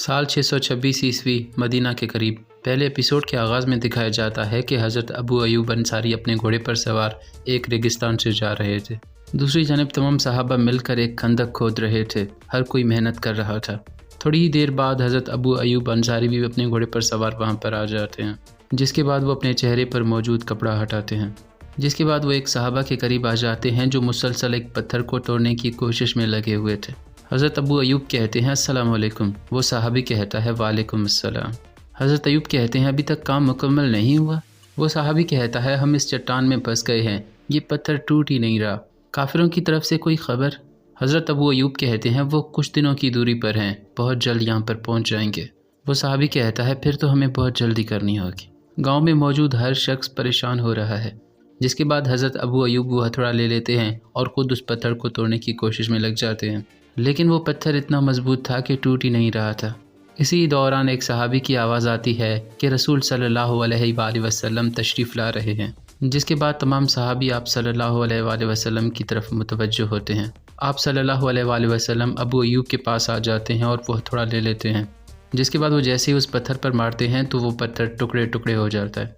साल 626 ईस्वी मदीना के करीब। पहले एपिसोड के आगाज़ में दिखाया जाता है कि हज़रत अबू अयूब अंसारी अपने घोड़े पर सवार एक रेगिस्तान से जा रहे थे। दूसरी जानब तमाम सहाबा मिलकर एक खंदक खोद रहे थे। हर कोई मेहनत कर रहा था। थोड़ी ही देर बाद हज़रत अबू अयूब अंसारी भी अपने घोड़े पर सवार वहाँ पर आ जाते हैं, जिसके बाद वो अपने चेहरे पर मौजूद कपड़ा हटाते हैं। जिसके बाद वो एक सहाबा के करीब आ जाते हैं जो मुसलसल एक पत्थर को तोड़ने की कोशिश में लगे हुए थे। हज़रत अबू अयूब कहते हैं अस्सलाम वालेकुम। वो सहाबी कहता है वालेकुम अस्सलाम। हज़रत अयूब कहते हैं अभी तक काम मुकम्मल नहीं हुआ। वो सहाबी कहता है हम इस चट्टान में फंस गए हैं, ये पत्थर टूट ही नहीं रहा। काफिरों की तरफ से कोई खबर? हज़रत अबू अयूब कहते हैं वो कुछ दिनों की दूरी पर हैं, बहुत जल्द यहाँ पर पहुँच जाएंगे। वो सहाबी कहता है फिर तो हमें बहुत जल्दी करनी होगी। गाँव में मौजूद हर शख्स परेशान हो रहा है। जिसके बाद हज़रत अबू अयूब वो हथौड़ा ले लेते हैं और ख़ुद उस पत्थर को तोड़ने की कोशिश में लग जाते हैं, लेकिन वो पत्थर इतना मजबूत था कि टूट ही नहीं रहा था। इसी दौरान एक सहाबी की आवाज़ आती है कि रसूल सल्लल्लाहु अलैहि वसल्लम तशरीफ़ ला रहे हैं। जिसके बाद तमाम सहाबी आप सल्लल्लाहु अलैहि वसल्लम की तरफ मुतवज्जो होते हैं। आप सल्लल्लाहु अलैहि वसल्लम अबू अयूब के पास आ जाते हैं और वो हथौड़ा ले लेते हैं। जिसके बाद वो जैसे ही उस पत्थर पर मारते हैं तो वो पत्थर टुकड़े टुकड़े हो जाता है।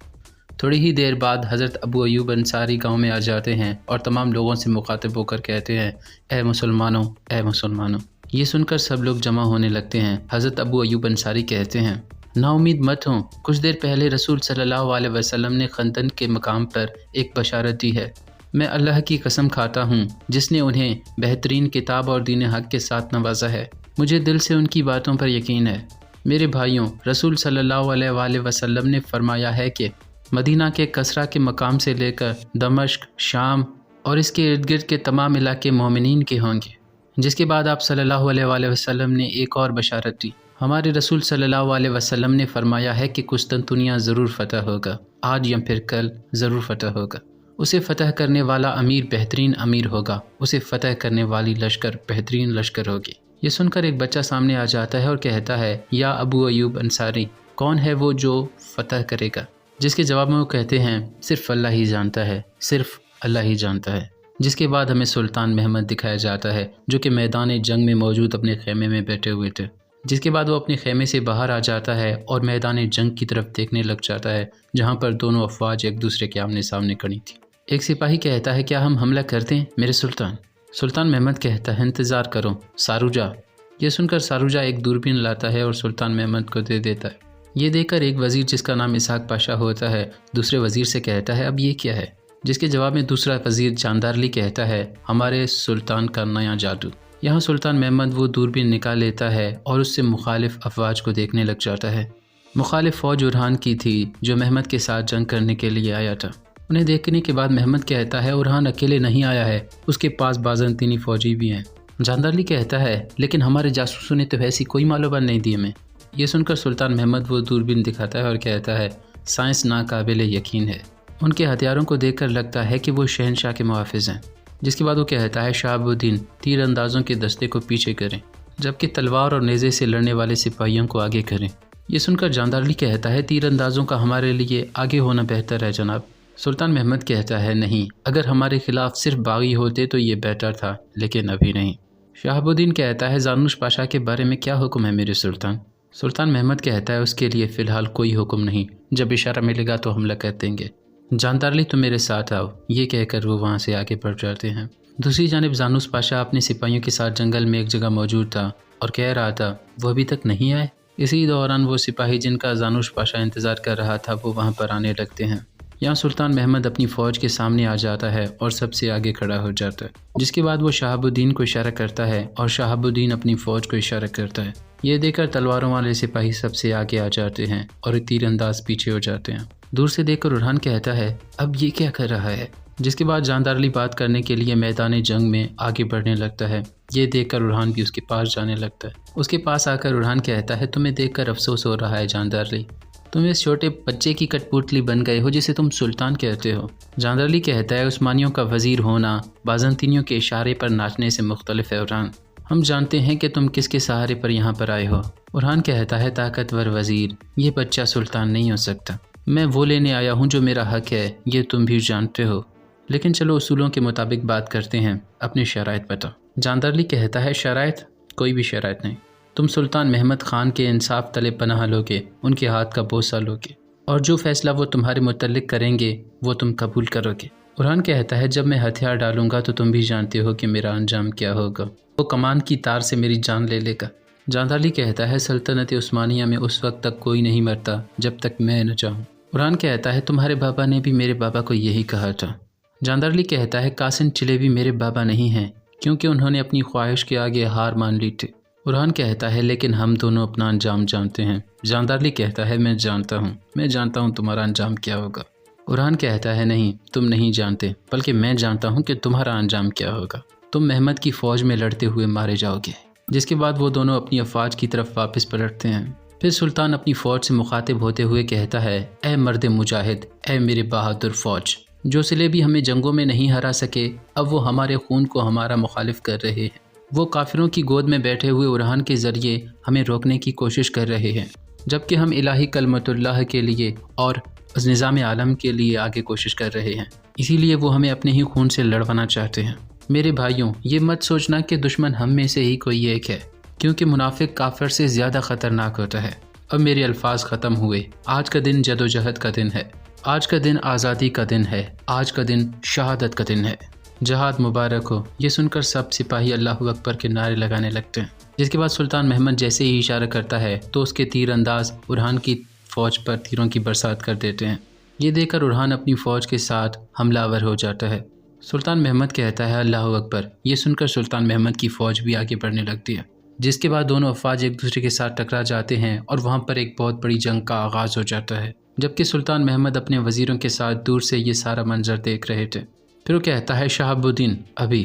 थोड़ी ही देर बाद हज़रत अबू अयूब अंसारी गांव में आ जाते हैं और तमाम लोगों से मुखातिब होकर कहते हैं ए मुसलमानों, ए मुसलमानों। ये सुनकर सब लोग जमा होने लगते हैं। हज़रत अबू अयूब अंसारी कहते हैं नाउमीद मत हो, कुछ देर पहले रसूल सल्लल्लाहु अलैहि वसल्लम ने खंदन के मकाम पर एक बशारत दी है। मैं अल्लाह की कसम खाता हूँ जिसने उन्हें बेहतरीन किताब और दीन हक़ के साथ नवाजा है। मुझे दिल से उनकी बातों पर यकीन है। मेरे भाइयों, रसूल सल्लल्लाहु अलैहि वसल्लम ने फरमाया है कि मदीना के कसरा के मकाम से लेकर दमश्क, शाम और इसके इर्द गिर्द के तमाम इलाके मोमिनीन के होंगे। जिसके बाद आप सल्लल्लाहु अलैहि वसल्लम ने एक और बशारत दी। हमारे रसूल सल्लल्लाहु अलैहि वसल्लम ने फरमाया है कि कुस्तुनतुनिया ज़रूर फ़तह होगा, आज या फिर कल ज़रूर फ़तह होगा। उसे फ़तह करने वाला अमीर बेहतरीन अमीर होगा, उसे फ़तह करने वाली लश्कर बेहतरीन लश्कर होगी। ये सुनकर एक बच्चा सामने आ जाता है और कहता है या अबू अयूब अंसारी, कौन है वो जो फ़तह करेगा? जिसके जवाब में वो कहते हैं सिर्फ़ अल्लाह ही जानता है, सिर्फ़ अल्लाह ही जानता है। जिसके बाद हमें सुल्तान महमद दिखाया जाता है जो कि मैदान जंग में मौजूद अपने खेमे में बैठे हुए थे। जिसके बाद वो अपने खेमे से बाहर आ जाता है और मैदान जंग की तरफ देखने लग जाता है, जहाँ पर दोनों अफवाज एक दूसरे के आमने सामने खड़ी थी। एक सिपाही कहता है क्या हम हमला करते हैं मेरे सुल्तान? सुल्तान महमद कहता है इंतज़ार करो सारूजा। ये सुनकर सारूजा एक दूरबीन लाता है और सुल्तान महमद को दे देता है। ये देखकर एक वज़ीर जिसका नाम इसहाक पाशा होता है दूसरे वज़ीर से कहता है अब ये क्या है? जिसके जवाब में दूसरा वज़ीर जानदारली कहता है हमारे सुल्तान का नया जादू। यहाँ सुल्तान महमद वो दूरबीन निकाल लेता है और उससे मुखालिफ अफवाज को देखने लग जाता है। मुखालिफ फ़ौज उरहान की थी जो महमद के साथ जंग करने के लिए आया था। उन्हें देखने के बाद महमद कहता है उरहान अकेले नहीं आया है, उसके पास बाज़ंतीनी फ़ौजी भी हैं। जानदारली कहता है लेकिन हमारे जासूसों ने तो ऐसी कोई मालूमात नहीं दी हमें। ये सुनकर सुल्तान महमद वो दूरबीन दिखाता है और कहता है साइंस नाकाबिल यकीन है। उनके हथियारों को देखकर लगता है कि वो शहनशाह के मुहाफ़िज़ हैं। जिसके बाद वो कहता है शहाबुद्दीन तीर अंदाज़ों के दस्ते को पीछे करें, जबकि तलवार और नेज़े से लड़ने वाले सिपाहियों को आगे करें। ये सुनकर जानदारली कहता है तीर अंदाज़ों का हमारे लिए आगे होना बेहतर है जनाब। सुल्तान महमद कहता है नहीं, अगर हमारे खिलाफ सिर्फ बागी होते तो ये बेहतर था, लेकिन अभी नहीं। शहाबुद्दीन कहता है जानूश पाशा के बारे में क्या हुक्म है मेरे सुल्तान? सुल्तान महमद कहता है उसके लिए फ़िलहाल कोई हुक्म नहीं, जब इशारा मिलेगा तो हमला कर देंगे। जानदारली तुम मेरे साथ आओ। ये कहकर वो वहाँ से आगे बढ़ जाते हैं। दूसरी जानिब जानूस पाशा अपने सिपाहियों के साथ जंगल में एक जगह मौजूद था और कह रहा था वो अभी तक नहीं आए। इसी दौरान वो सिपाही जिनका जानूस पाशा इंतज़ार कर रहा था वो वहाँ पर आने लगते हैं। यहाँ सुल्तान महमद अपनी फ़ौज के सामने आ जाता है और सबसे आगे खड़ा हो जाता है। जिसके बाद वो शहाबुद्दीन को इशारा करता है और शहाबुद्दीन अपनी फ़ौज को इशारा करता है। ये देखकर तलवारों वाले सिपाही सबसे आगे आ जाते हैं और तीरंदाज पीछे हो जाते हैं। दूर से देखकर उरहान कहता है अब ये क्या कर रहा है? जिसके बाद जानदारली बात करने के लिए मैदान जंग में आगे बढ़ने लगता है। ये देखकर उरहान भी उसके पास जाने लगता है। उसके पास आकर उरहान कहता है तुम्हें देखकर अफसोस हो रहा है जानदारली, तुम इस छोटे बच्चे की कठपुतली बन गए हो जिसे तुम सुल्तान कहते हो। जानदारली कहता है उस्मानियों का वज़ीर होना बाज़ंतीनियों के इशारे पर नाचने से मुख्तलिफ है उरहान। हम जानते हैं कि तुम किसके सहारे पर यहाँ पर आए हो। उरहान कहता है ताकतवर वज़ीर, ये बच्चा सुल्तान नहीं हो सकता। मैं वो लेने आया हूँ जो मेरा हक़ है, ये तुम भी जानते हो। लेकिन चलो उसूलों के मुताबिक बात करते हैं, अपनी शराइत बताओ। जानदारली कहता है शराइत? कोई भी शराइत नहीं। तुम सुल्तान महमद ख़ान के इंसाफ तले पनाह लोगे, उनके हाथ का बोसा लोगे और जो फैसला वो तुम्हारे मुतल्लिक करेंगे वो तुम कबूल करोगे। उरहान कहता है, जब मैं हथियार डालूंगा तो तुम भी जानते हो कि मेरा अंजाम क्या होगा। वो कमान की तार से मेरी जान ले लेगा। जांदारली कहता है, सल्तनत उस्मानिया में उस वक्त तक कोई नहीं मरता जब तक मैं न चाहूँ। उरहान कहता है, तुम्हारे बाबा ने भी मेरे बाबा को यही कहा था। जांदारली कहता है, कासिम चिलेबी मेरे बाबा नहीं हैं क्योंकि उन्होंने अपनी ख्वाहिश के आगे हार मान ली थी। उरहान कहता है, लेकिन हम दोनों अपना अंजाम जानते हैं। जांदारली कहता है, मैं जानता हूँ तुम्हारा अंजाम क्या होगा। उरहान कहता है, नहीं, तुम नहीं जानते, बल्कि मैं जानता हूँ कि तुम्हारा अंजाम क्या होगा। तुम महमद की फ़ौज में लड़ते हुए मारे जाओगे। जिसके बाद वो दोनों अपनी अफवाज की तरफ वापस पलटते हैं। फिर सुल्तान अपनी फ़ौज से मुखातिब होते हुए कहता है, ए मर्द मुजाहिद, ए मेरे बहादुर फ़ौज, जो सिलेबी हमें जंगों में नहीं हरा सके, अब वो हमारे खून को हमारा मुखालिफ कर रहे हैं। वो काफिरों की गोद में बैठे हुए उरहान के ज़रिए हमें रोकने की कोशिश कर रहे हैं, जबकि हम इलाही कलमतुल्लाह के लिए और निज़ाम आलम के लिए आगे कोशिश कर रहे हैं। इसीलिए वो हमें अपने ही खून से लड़वाना चाहते हैं। मेरे भाइयों, ये मत सोचना कि दुश्मन हम में से ही कोई एक है, क्योंकि मुनाफिक काफिर से ज़्यादा ख़तरनाक होता है। अब मेरे अल्फाज ख़त्म हुए। आज का दिन जदोजहद का दिन है, आज का दिन आज़ादी का दिन है, आज का दिन शहादत का दिन है। जहाद मुबारक हो। ये सुनकर सब सिपाही अल्लाहु अकबर के नारे लगाने लगते हैं। जिसके बाद सुल्तान महमद जैसे ही इशारा करता है तो उसके तीर अंदाज उरहान की फ़ौज पर तीरों की बरसात कर देते हैं। ये देखकर उरहान अपनी फ़ौज के साथ हमलावर हो जाता है। सुल्तान महमद कहता है, अल्लाहु अकबर। ये सुनकर सुल्तान महमद की फ़ौज भी आगे बढ़ने लगती है। जिसके बाद दोनों अफवाज एक दूसरे के साथ टकरा जाते हैं और वहाँ पर एक बहुत बड़ी जंग का आगाज़ हो जाता है। जबकि सुल्तान महमद अपने वज़ीरों के साथ दूर से ये सारा मंजर देख रहे थे। फिर वो कहता है, शहाबुद्दीन अभी।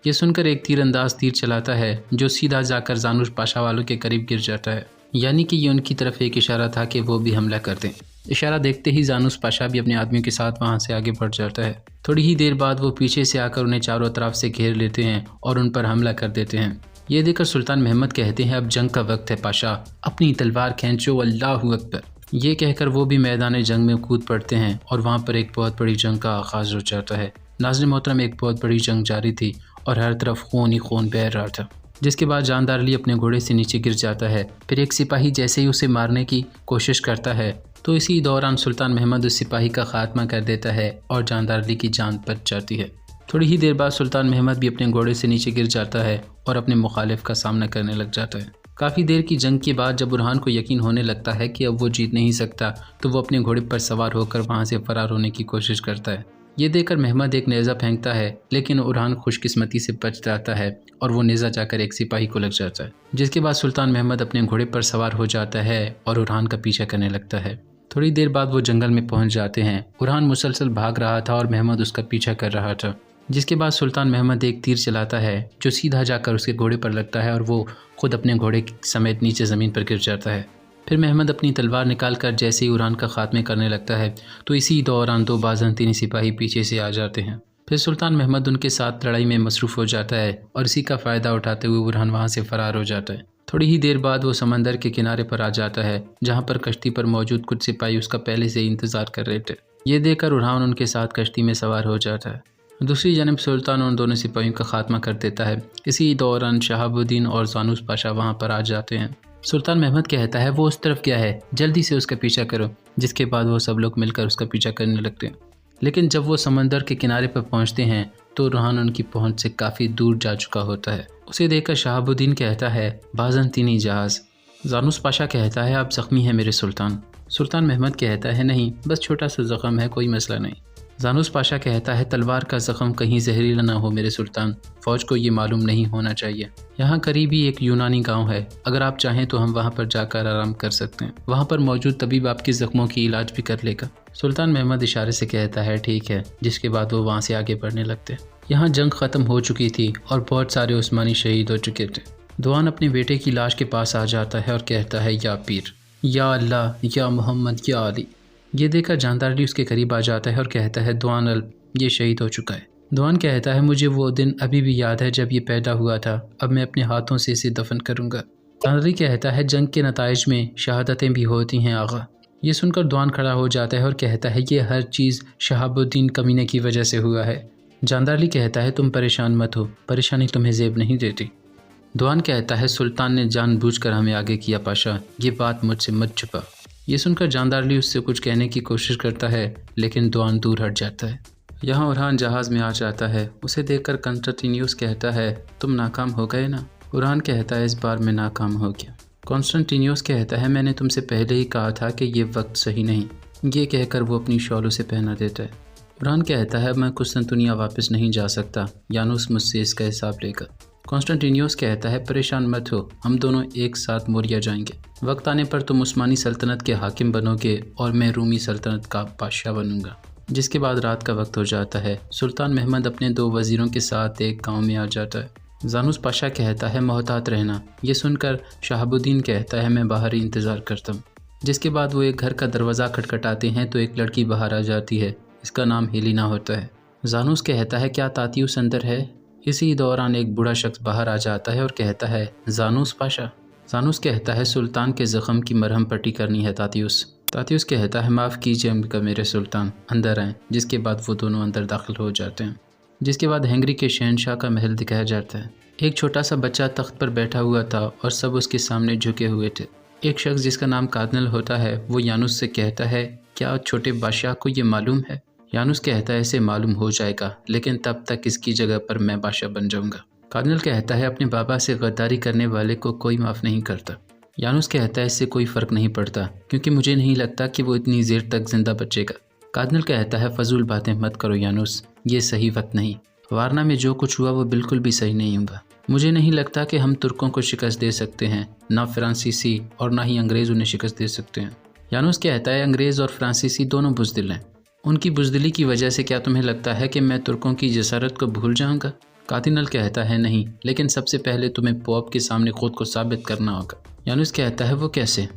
ये सुनकर एक तीरंदाज तीर चलाता है जो सीधा जाकर जानूर पाशा वालों के करीब गिर जाता है। यानी कि ये उनकी तरफ एक इशारा था कि वो भी हमला कर दें। इशारा देखते ही जानूस पाशा भी अपने आदमियों के साथ वहाँ से आगे बढ़ जाता है। थोड़ी ही देर बाद वो पीछे से आकर उन्हें चारों तरफ से घेर लेते हैं और उन पर हमला कर देते हैं। ये देखकर सुल्तान महमद कहते हैं, अब जंग का वक्त है पाशा, अपनी तलवार खींचो, अल्लाहु अकबर। ये कहकर वो भी मैदान जंग में कूद पड़ते हैं और वहाँ पर एक बहुत बड़ी जंग का आगाज़ हो जाता है। नाज़रीन मोहतरम, एक बहुत बड़ी जंग जारी थी और हर तरफ खून ही खून बह रहा था। जिसके बाद जांदारली अपने घोड़े से नीचे गिर जाता है। फिर एक सिपाही जैसे ही उसे मारने की कोशिश करता है तो इसी दौरान सुल्तान महमद उस सिपाही का खात्मा कर देता है और जांदारली की जान बच जाती है। थोड़ी ही देर बाद सुल्तान महमद भी अपने घोड़े से नीचे गिर जाता है और अपने मुखालिफ का सामना करने लग जाता है। काफ़ी देर की जंग के बाद जब उरहान को यकीन होने लगता है कि अब वो जीत नहीं सकता तो वो अपने घोड़े पर सवार होकर वहाँ से फरार होने की कोशिश करता है। ये देखकर महमद एक नेज़ा फेंकता है, लेकिन उरहान खुशकिस्मती से बच जाता है और वो नेज़ा जाकर एक सिपाही को लग जाता है। जिसके बाद सुल्तान महमद अपने घोड़े पर सवार हो जाता है और उरहान का पीछा करने लगता है। थोड़ी देर बाद वो जंगल में पहुंच जाते हैं। उरहान मुसलसल भाग रहा था और महमद उसका पीछा कर रहा था। जिसके बाद सुल्तान महमद एक तीर चलाता है जो सीधा जाकर उसके घोड़े पर लगता है और वो खुद अपने घोड़े समेत नीचे ज़मीन पर गिर जाता है। फिर महमद अपनी तलवार निकालकर जैसे ही उरहान का खात्मे करने लगता है तो इसी दौरान दो बाज़ंतीनी सिपाही पीछे से आ जाते हैं। फिर सुल्तान महमद उनके साथ लड़ाई में मसरूफ़ हो जाता है और इसी का फ़ायदा उठाते हुए उरहान वहाँ से फ़रार हो जाता है। थोड़ी ही देर बाद वो समंदर के किनारे पर आ जाता है जहाँ पर कश्ती पर मौजूद कुछ सिपाही उसका पहले से ही इंतज़ार कर रहे थे। ये देखकर उरहान उनके साथ कश्ती में सवार हो जाता है। दूसरी जानब सुल्तान उन दोनों सिपाहियों का खात्मा कर देता है। इसी दौरान शहाबुद्दीन और जानूस पाशा वहाँ पर आ जाते हैं। सुल्तान महमद कहता है, वो उस तरफ क्या है, जल्दी से उसका पीछा करो। जिसके बाद वो सब लोग मिलकर उसका पीछा करने लगते हैं। लेकिन जब वो समंदर के किनारे पर पहुंचते हैं तो उरहान उनकी पहुंच से काफ़ी दूर जा चुका होता है। उसे देखकर शहाबुद्दीन कहता है, बाज़ंतीनी जहाज़। जानूस पाशा कहता है, आप ज़ख्मी हैं मेरे सुल्तान। सुल्तान महमद कहता है, नहीं, बस छोटा सा ज़ख्म है, कोई मसला नहीं। जानूस पाशा कहता है, तलवार का ज़ख्म कहीं जहरीला ना हो मेरे सुल्तान, फ़ौज को ये मालूम नहीं होना चाहिए। यहाँ करीब ही एक यूनानी गांव है, अगर आप चाहें तो हम वहाँ पर जाकर आराम कर सकते हैं। वहाँ पर मौजूद तबीब आपके ज़ख्मों की इलाज भी कर लेगा। सुल्तान महमद इशारे से कहता है, ठीक है। जिसके बाद वो वहाँ से आगे बढ़ने लगते हैं। यहाँ जंग ख़त्म हो चुकी थी और बहुत सारे उस्मानी शहीद हो चुके थे। दुआन अपने बेटे की लाश के पास आ जाता है और कहता है, या पीर, या अल्लाह, या मोहम्मद, या अली। ये देखकर जांदारली उसके करीब आ जाता है और कहता है, दुआन ये शहीद हो चुका है। दुआन कहता है, मुझे वो दिन अभी भी याद है जब ये पैदा हुआ था, अब मैं अपने हाथों से इसे दफन करूँगा। जांदारली कहता है, जंग के नताइज में शहादतें भी होती हैं आगा। ये सुनकर दुआन खड़ा हो जाता है और कहता है, ये हर चीज़ शहाबुद्दीन कमीने की वजह से हुआ है। जांदारली कहता है, तुम परेशान मत हो, परेशानी तुम्हें ज़ेब नहीं देती। दुआन कहता है सुल्तान ने जानबूझकर हमें आगे किया पाशा, ये बात मुझसे मत छुपा। ये सुनकर जानदारली उससे कुछ कहने की कोशिश करता है, लेकिन दुआन दूर हट जाता है। यहाँ उरहान जहाज़ में आ जाता है। उसे देखकर कॉन्स्टेंटिनियस कहता है तुम नाकाम हो गए ना। उरहान कहता है इस बार मैं नाकाम हो गया। कॉन्स्टेंटिनियस कहता है मैंने तुमसे पहले ही कहा था कि ये वक्त सही नहीं। ये कहकर वो अपनी शॉल उसे पहना देता है। उरहान कहता है मैं कुस्तुनतुनिया वापस नहीं जा सकता, यानुस मुझसे इसका हिसाब लेगा। कॉन्स्टेंटिनियस कहता है परेशान मत हो, हम दोनों एक साथ मोरिया जाएंगे। वक्त आने पर तुम उस्मानी सल्तनत के हाकिम बनोगे और मैं रूमी सल्तनत का बादशाह बनूंगा। जिसके बाद रात का वक्त हो जाता है। सुल्तान महमद अपने 2 वजीरों के साथ एक गांव में आ जाता है। जानूस पाशा कहता है मोहतात रहना। ये सुनकर शहाबुद्दीन कहता है मैं बाहर ही इंतज़ार करता हूँ। जिसके बाद वो एक घर का दरवाज़ा खटखटाते हैं तो एक लड़की बाहर आ जाती है। इसका नाम हेलिना होता है। जानूस कहता है क्या तातियुस अंदर है। इसी दौरान एक बूढ़ा शख्स बाहर आ जाता है और कहता है जानूस पाशा। जानूस कहता है सुल्तान के ज़ख्म की मरहम पट्टी करनी है तातियुस। तातियुस कहता है माफ़ कीजिए मेरे सुल्तान, अंदर आएँ। जिसके बाद वो दोनों अंदर दाखिल हो जाते हैं। जिसके बाद हैंगरी के शहनशाह का महल दिखाया जाता है। एक छोटा सा बच्चा तख्त पर बैठा हुआ था और सब उसके सामने झुके हुए थे। एक शख्स जिसका नाम कार्दिनल होता है वो यानुस से कहता है क्या छोटे बादशाह को ये मालूम है। यानुस कहता है इसे मालूम हो जाएगा, लेकिन तब तक इसकी जगह पर मैं बादशाह बन जाऊंगा। कार्दिनल कहता है अपने बाबा से गद्दारी करने वाले को कोई माफ़ नहीं करता। यानुस कहता है इससे कोई फ़र्क नहीं पड़ता, क्योंकि मुझे नहीं लगता कि वो इतनी देर तक जिंदा बचेगा। कार्दिनल कहता है फजूल बातें मत करो यानुस, ये सही वक्त नहीं। वारना में जो कुछ हुआ वो बिल्कुल भी सही नहीं हुआ। मुझे नहीं लगता कि हम तुर्कों को शिकस्त दे सकते हैं, ना फ्रांसीसी और ना ही अंग्रेज़ उन्हें शिकस्त दे सकते हैं। यानुस कहता है अंग्रेज़ और फ्रांसीसी दोनों बुज़दिल हैं। उनकी बुज़दिली की वजह से क्या तुम्हें लगता है कि मैं तुर्कों की जसारत को भूल जाऊंगा। कार्दिनल कहता है नहीं, लेकिन सबसे पहले तुम्हें पोप के सामने खुद को साबित करना होगा। यानुस कहता है वो कैसे।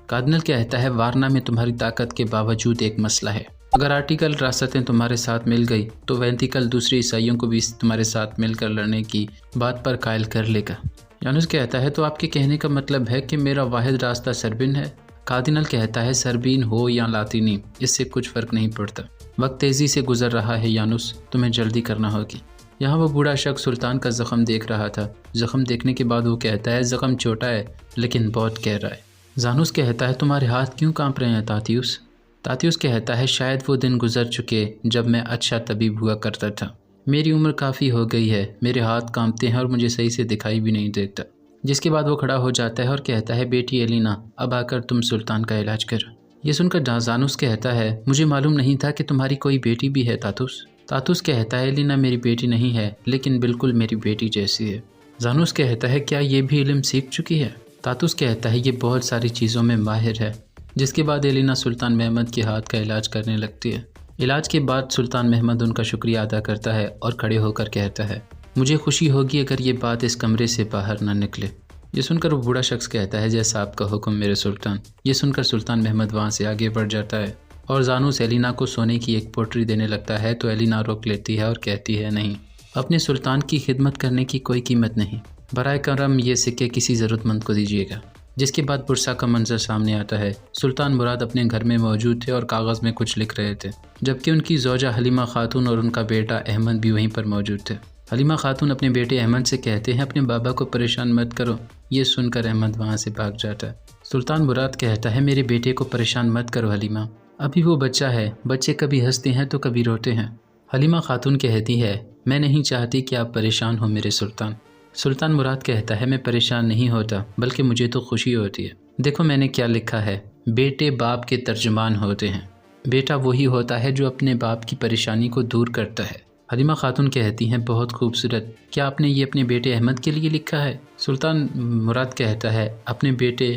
कार्दिनल कहता है वारना में तुम्हारी ताकत के बावजूद एक मसला है। अगर आर्टिकल रासतें तुम्हारे साथ मिल गई तो वेंटिकल दूसरे ईसाइयों को भी तुम्हारे साथ मिलकर लड़ने की बात पर कायल कर लेगा। यानुस कहता है तो आपके कहने का मतलब है कि मेरा वाहिद रास्ता सरबिन है। कार्दिनल कहता है सरबीन हो या लातीनी, इससे कुछ फ़र्क नहीं पड़ता। वक्त तेज़ी से गुजर रहा है यानुस, तुम्हें जल्दी करना होगी। यहाँ वो बूढ़ा शख्स सुल्तान का ज़ख़म देख रहा था। ज़ख़म देखने के बाद वो कहता है ज़ख़म छोटा है लेकिन बहुत गहरा है। जानूस कहता है तुम्हारे हाथ क्यों कांप रहे हैं तातियुस। तातियुस कहता है शायद वो दिन गुजर चुके जब मैं अच्छा तबीब हुआ करता था। मेरी उम्र काफ़ी हो गई है, मेरे हाथ कांपते हैं और मुझे सही से दिखाई भी नहीं देता। जिसके बाद वो खड़ा हो जाता है और कहता है बेटी एलिना, अब आकर तुम सुल्तान का इलाज करो। ये सुनकर जानूस कहता है मुझे मालूम नहीं था कि तुम्हारी कोई बेटी भी है तातुस। तातुस कहता है एलिना मेरी बेटी नहीं है, लेकिन बिल्कुल मेरी बेटी जैसी है। जानूस कहता है क्या ये भी इल्म सीख चुकी है। तातुस कहता है ये बहुत सारी चीज़ों में माहिर है। जिसके बाद एलिना सुल्तान महमद के हाथ का इलाज करने लगती है। इलाज के बाद सुल्तान महमद उनका शुक्रिया अदा करता है और खड़े होकर कहता है मुझे खुशी होगी अगर ये बात इस कमरे से बाहर न निकले। ये सुनकर वो बूढ़ा शख्स कहता है जैसा आपका हुक्म मेरे सुल्तान। ये सुनकर सुल्तान महमद वहाँ से आगे बढ़ जाता है और जानूस एलिना को सोने की एक पोटरी देने लगता है तो एलिना रोक लेती है और कहती है नहीं, अपने सुल्तान की खिदमत करने की कोई कीमत नहीं, बराए करम ये सिक्के किसी ज़रूरतमंद को दीजिएगा। जिसके बाद बुरसा का मंजर सामने आता है। सुल्तान मुराद अपने घर में मौजूद थे और कागज़ में कुछ लिख रहे थे, जबकि उनकी ज़ौजा हलीमा खातून और उनका बेटा अहमद भी वहीं पर मौजूद थे। हलीमा खातून अपने बेटे अहमद से कहते हैं अपने बाबा को परेशान मत करो। ये सुनकर अहमद वहाँ से भाग जाता है। सुल्तान मुराद कहता है मेरे बेटे को परेशान मत करो हलीमा, अभी वो बच्चा है, बच्चे कभी हंसते हैं तो कभी रोते हैं। हलीमा खातून कहती है मैं नहीं चाहती कि आप परेशान हो मेरे सुल्तान। सुल्तान मुराद कहता है मैं परेशान नहीं होता, बल्कि मुझे तो खुशी होती है। देखो मैंने क्या लिखा है, बेटे बाप के तर्जुमान होते हैं। बेटा वही होता है जो अपने बाप की परेशानी को दूर करता है। हलीमा खातून कहती हैं बहुत खूबसूरत, क्या आपने ये अपने बेटे अहमद के लिए लिखा है। सुल्तान मुराद कहता है अपने बेटे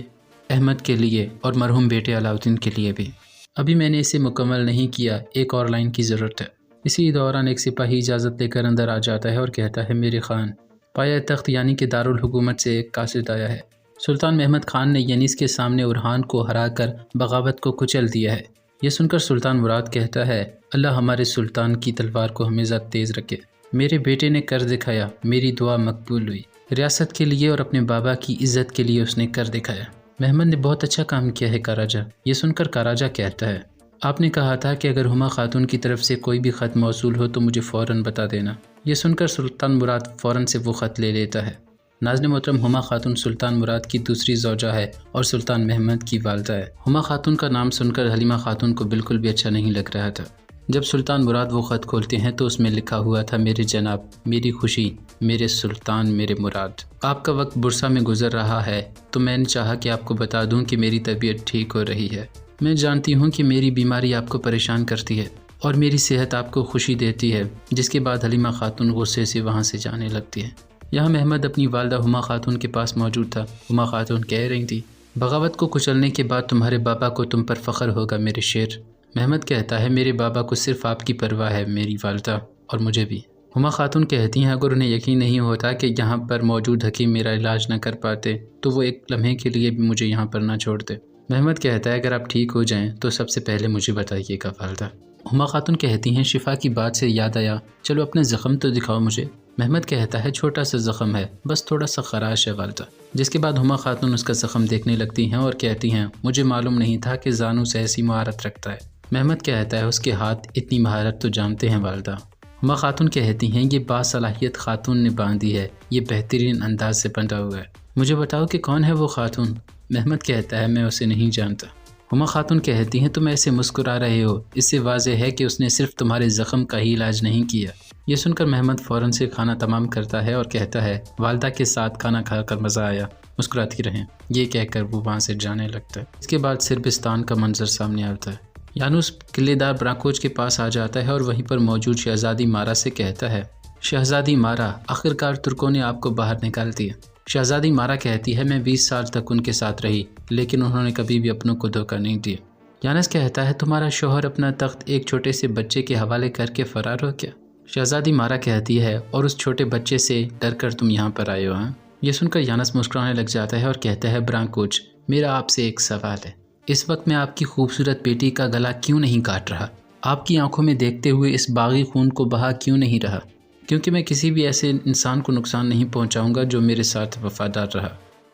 अहमद के लिए और मरहूम बेटे अलाउद्दीन के लिए भी। अभी मैंने इसे मुकम्मल नहीं किया, एक और लाइन की ज़रूरत है। इसी दौरान एक सिपाही इजाज़त लेकर अंदर आ जाता है और कहता है मेरे खान, पाया तख्त यानी कि दारुल हुकूमत से एक कासिद आया है। सुल्तान महमद खान ने यनीस के सामने उरहान को हराकर बगावत को कुचल दिया है। यह सुनकर सुल्तान मुराद कहता है अल्लाह हमारे सुल्तान की तलवार को हमेशा तेज़ रखे। मेरे बेटे ने कर दिखाया, मेरी दुआ मकबूल हुई। रियासत के लिए और अपने बाबा की इज़्ज़त के लिए उसने कर दिखाया। महमद ने बहुत अच्छा काम किया है काराजा। ये सुनकर काराजा कहता है आपने कहा था कि अगर हुमा खातून की तरफ से कोई भी ख़त मौसूल हो तो मुझे फ़ौरन बता देना। ये सुनकर सुल्तान मुराद फ़ौरन से वो ख़त ले लेता है। नाज़िन मोहतरम, हुमा खातून सुल्तान मुराद की दूसरी ज़ौजा है और सुल्तान महमद की वालदा है। हुमा खातून का नाम सुनकर हलीमा खातून को बिल्कुल भी अच्छा नहीं लग रहा था। जब सुल्तान मुराद वो ख़त खोलते हैं तो उसमें लिखा हुआ था, मेरे जनाब, मेरी खुशी, मेरे सुल्तान, मेरे मुराद, आपका वक्त बुरसा में गुजर रहा है तो मैंने चाहा कि आपको बता दूं कि मेरी तबीयत ठीक हो रही है। मैं जानती हूं कि मेरी बीमारी आपको परेशान करती है और मेरी सेहत आपको खुशी देती है। जिसके बाद हलीमा खातून गुस्से से वहाँ से जाने लगती है। यहाँ महमद अपनी वालदा हुमा खातून के पास मौजूद था। हुमा खातून कह रही थी, बगावत को कुचलने के बाद तुम्हारे बाबा को तुम पर फ़ख्र होगा मेरे शेर। महमद कहता है, मेरे बाबा को सिर्फ आपकी परवाह है मेरी वालदा, और मुझे भी। हुमा खातून कहती हैं, अगर उन्हें यकीन नहीं होता कि यहाँ पर मौजूद हकीम मेरा इलाज न कर पाते तो वो एक लम्हे के लिए भी मुझे यहाँ पर ना छोड़ते। महमद कहता है, अगर आप ठीक हो जाएं तो सबसे पहले मुझे बताइएगा वालदा। हुमा खातून कहती हैं, शिफा की बात से याद आया, चलो अपने ज़ख़म तो दिखाओ मुझे। महमद कहता है, छोटा सा ज़ख़म है, बस थोड़ा सा ख़राश है वालदा। जिसके बाद हुमा खातून उसका ज़ख़म देखने लगती हैं और कहती हैं, मुझे मालूम नहीं था कि जानू से ऐसी महारत रखता है। महमद कहता है, उसके हाथ इतनी महारत तो जानते हैं वालदा। हुमा खातून कहती हैं, ये बासलाहियत खातून ने बांधी है, ये बेहतरीन अंदाज से बंधा हुआ है, मुझे बताओ कि कौन है वो खातून। महमद कहता है, मैं उसे नहीं जानता। हुमा खातून कहती हैं, तुम ऐसे मुस्कुरा रहे हो, इससे वाज़ेह है कि उसने सिर्फ तुम्हारे ज़ख़म का ही इलाज नहीं किया। ये सुनकर महमद फ़ौरन से खाना तमाम करता है और कहता है, वालदा के साथ खाना खाकर मज़ा आया, मुस्कुराती रहें। ये कहकर वो वहाँ से जाने लगता है। इसके बाद सिरबिस्तान का मंजर सामने आता है। यानुस किलेदार ब्राकोज के पास आ जाता है और वहीं पर मौजूद शहज़ादी मारा से कहता है, शहज़ादी मारा, आखिरकार तुर्कों ने आपको बाहर निकाल दिया। शहज़ादी मारा कहती है, मैं 20 साल तक उनके साथ रही, लेकिन उन्होंने कभी भी अपनों को धोखा नहीं दिया। यानस कहता है, तुम्हारा शौहर अपना तख्त एक छोटे से बच्चे के हवाले करके फ़रार हो क्या? शहज़ादी मारा कहती है, और उस छोटे बच्चे से डर कर तुम यहाँ पर आए हो? हाँ। ये सुनकर यानस मुस्कुराने लग जाता है और कहता है, ब्राकोज, मेरा आपसे एक सवाल है। इस वक्त मैं आपकी खूबसूरत बेटी का गला क्यों नहीं काट रहा? आपकी आंखों में देखते हुए इस बागी खून को बहा क्यों नहीं रहा? क्योंकि मैं किसी भी ऐसे इंसान को नुकसान नहीं पहुंचाऊंगा जो मेरे साथ वफादार रहा।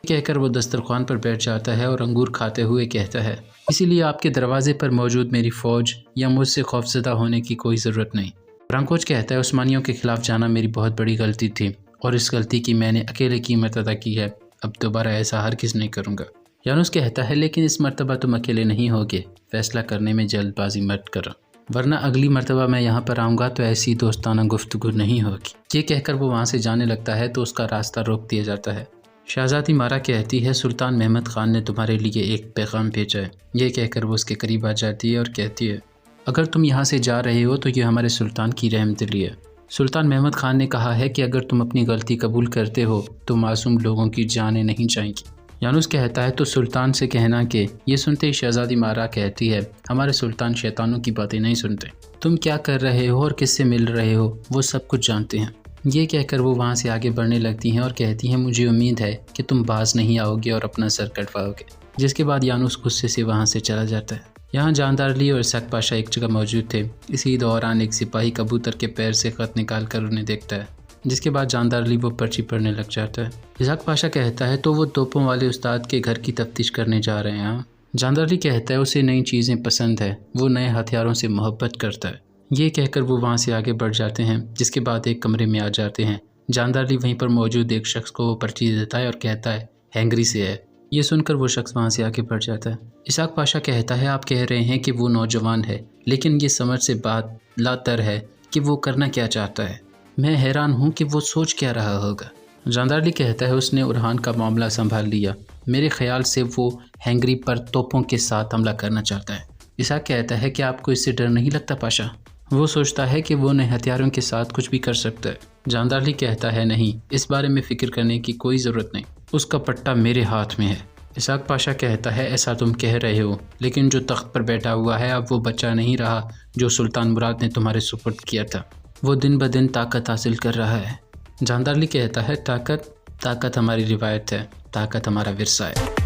कहकर वो दस्तरखान पर बैठ जाता है और अंगूर खाते हुए कहता है, इसीलिए आपके दरवाजे पर मौजूद मेरी फ़ौज या मुझसे खौफज़दा होने की कोई ज़रूरत नहीं। ब्राकोज कहता है, उस्मानियों के ख़िलाफ़ जाना मेरी बहुत बड़ी गलती थी और इस गलती की मैंने अकेले कीमत अदा की है। अब दोबारा ऐसा हरगिज़ नहीं करूँगा। यानुस कहता है, लेकिन इस मर्तबा तुम अकेले नहीं होगे, फ़ैसला करने में जल्दबाजी मत करो, वरना अगली मर्तबा मैं यहाँ पर आऊँगा तो ऐसी दोस्ताना गुफ्तगू नहीं होगी। ये कहकर वो वहाँ से जाने लगता है तो उसका रास्ता रोक दिया जाता है। शहज़ादी मारा कहती है, सुल्तान महमद ख़ान ने तुम्हारे लिए एक पैगाम भेजा है। ये कहकर वो उसके करीब आ जाती है और कहती है, अगर तुम यहाँ से जा रहे हो तो ये हमारे सुल्तान की रहमदिली है। सुल्तान महमद ख़ान ने कहा है कि अगर तुम अपनी गलती कबूल करते हो तो मासूम लोगों की जानें नहीं जाएंगी। यानुस कहता है, तो सुल्तान से कहना कि। ये सुनते ही शहज़ादी मारा कहती है, हमारे सुल्तान शैतानों की बातें नहीं सुनते। तुम क्या कर रहे हो और किससे मिल रहे हो वो सब कुछ जानते हैं। ये कहकर वो वहाँ से आगे बढ़ने लगती हैं और कहती हैं, मुझे उम्मीद है कि तुम बाज नहीं आओगे और अपना सर कटवाओगे। जिसके बाद यानुस गुस्से से वहाँ से चला जाता है। यहाँ जानदार अली और इसहाक पाशा एक जगह मौजूद थे। इसी दौरान एक सिपाही कबूतर के पैर से ख़त निकाल कर उन्हें देखता है। जिसके बाद जानदार अली वो पर्ची पढ़ने लग जाता है। इसहाक पाशा कहता है, तो वो तोपों वाले उस्ताद के घर की तफ्तीश करने जा रहे हैं। जानदार अली कहता है, उसे नई चीज़ें पसंद है, वो नए हथियारों से मोहब्बत करता है। ये कहकर वो वहाँ से आगे बढ़ जाते हैं। जिसके बाद एक कमरे में आ जाते हैं। जानदार अली वहीं पर मौजूद एक शख्स को वो पर्ची देता है और कहता है, हैंगरी से है। ये सुनकर वो शख्स वहाँ से आगे बढ़ जाता है। इसहाक पाशा कहता है, आप कह रहे हैं कि वो नौजवान है, लेकिन ये समझ से बात लातर है कि वो करना क्या चाहता है। मैं हैरान हूँ कि वो सोच क्या रहा होगा। जानदार अली कहता है, उसने उरहान का मामला संभाल लिया। मेरे ख्याल से वो हैंगरी पर तोपों के साथ हमला करना चाहता है। इसहाक कहता है कि आपको इससे डर नहीं लगता पाशा? वो सोचता है कि वो नए हथियारों के साथ कुछ भी कर सकता है। जानदार अली कहता है, नहीं, इस बारे में फ़िक्र करने की कोई ज़रूरत नहीं, उसका पट्टा मेरे हाथ में है। इसहाक पाशा कहता है, ऐसा तुम कह रहे हो, लेकिन जो तख्त पर बैठा हुआ है अब वो बच्चा नहीं रहा जो सुल्तान मुराद ने तुम्हारे सुपुर्द किया था। वो दिन ब दिन ताकत हासिल कर रहा है। जानदार अली कहता है, ताकत हमारी रिवायत है, ताकत हमारा विरसा है।